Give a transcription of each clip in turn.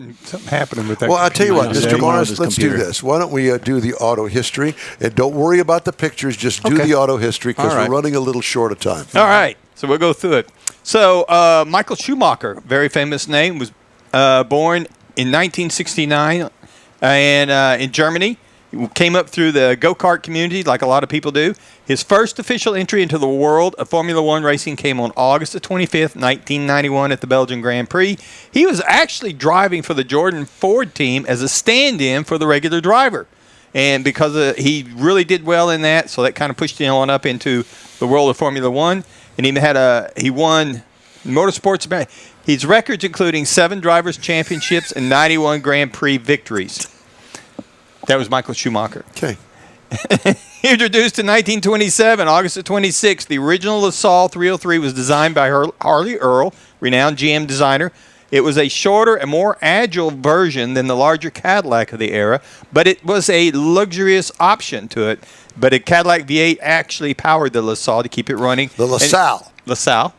been something happening with that. Well, I'll tell you what, Mr. Morris, let's computer. do this. Why don't we do the auto history? And don't worry about the pictures. Just do Okay. the auto history because All right. we're running a little short of time. All right, so we'll go through it. So Michael Schumacher, very famous name, was born in 1969 and in Germany. He came up through the go-kart community like a lot of people do. His first official entry into the world of Formula One racing came on August the 25th, 1991 at the Belgian Grand Prix. He was actually driving for the Jordan Ford team as a stand-in for the regular driver. And because he really did well in that, so that kind of pushed him on up into the world of Formula One. And he won motorsports. His records including 7 drivers' championships and 91 Grand Prix victories. That was Michael Schumacher. Okay. Introduced in 1927, August the 26th, the original LaSalle 303 was designed by Harley Earl, renowned GM designer. It was a shorter and more agile version than the larger Cadillac of the era, but it was a luxurious option to it. But a Cadillac V8 actually powered the LaSalle to keep it running. The LaSalle. LaSalle.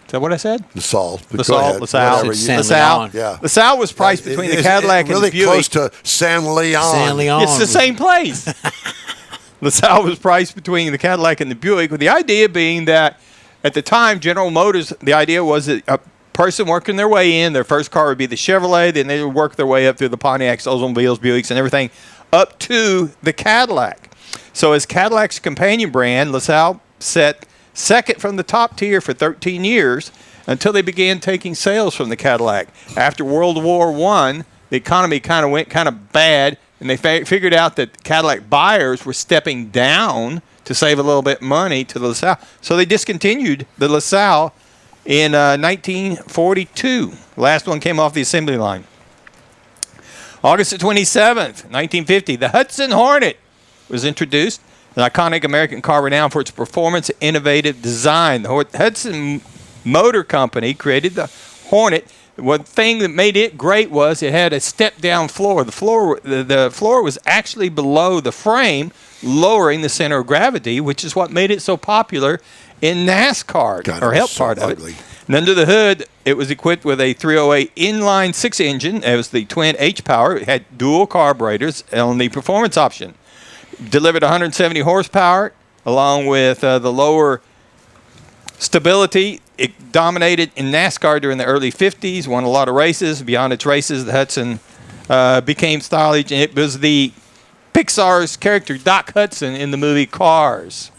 Is that what I said? LaSalle. LaSalle. LaSalle. Yeah. LaSalle was priced between the Cadillac and the Buick. Really close to San Leon. San Leon. It's the same place. LaSalle was priced between the Cadillac and the Buick, with the idea being that at the time, General Motors, the idea was that a person working their way in, their first car would be the Chevrolet, then they would work their way up through the Pontiacs, Oldsmobiles, Buicks, and everything up to the Cadillac. So as Cadillac's companion brand, LaSalle set second from the top tier for 13 years until they began taking sales from the Cadillac. After World War I, the economy kind of went kind of bad, and they figured out that Cadillac buyers were stepping down to save a little bit of money to the LaSalle. So they discontinued the LaSalle in 1942. The last one came off the assembly line. August the 27th, 1950, the Hudson Hornet was introduced. An iconic American car renowned for its performance and innovative design. The Hudson Motor Company created the Hornet. One thing that made it great was it had a step-down floor. The floor was actually below the frame, lowering the center of gravity, which is what made it so popular in NASCAR, God, or helped so part ugly. of it. And under the hood, it was equipped with a 308 inline 6 engine. It was the twin H-Power. It had dual carburetors on the performance option. Delivered 170 horsepower, along with the lower stability. It dominated in NASCAR during the early 50s, won a lot of races. Beyond its races, the Hudson became stylish, and it was the Pixar's character Doc Hudson in the movie Cars.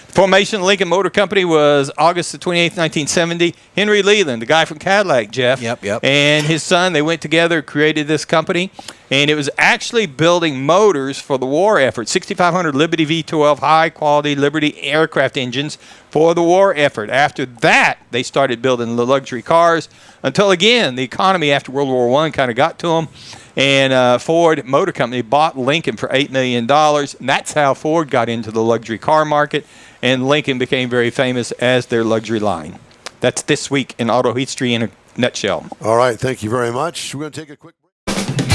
Formation of the Lincoln Motor Company was August the 28th, 1970. Henry Leland, the guy from Cadillac, Jeff, Yep. and his son, they went together, created this company, and it was actually building motors for the war effort. 6,500 Liberty V12 high-quality Liberty aircraft engines for the war effort. After that, they started building the luxury cars until, again, the economy after World War I kind of got to them. And Ford Motor Company bought Lincoln for $8 million. And that's how Ford got into the luxury car market, and Lincoln became very famous as their luxury line. That's this week in Auto History in a nutshell. All right. Thank you very much. We're going to take a quick break.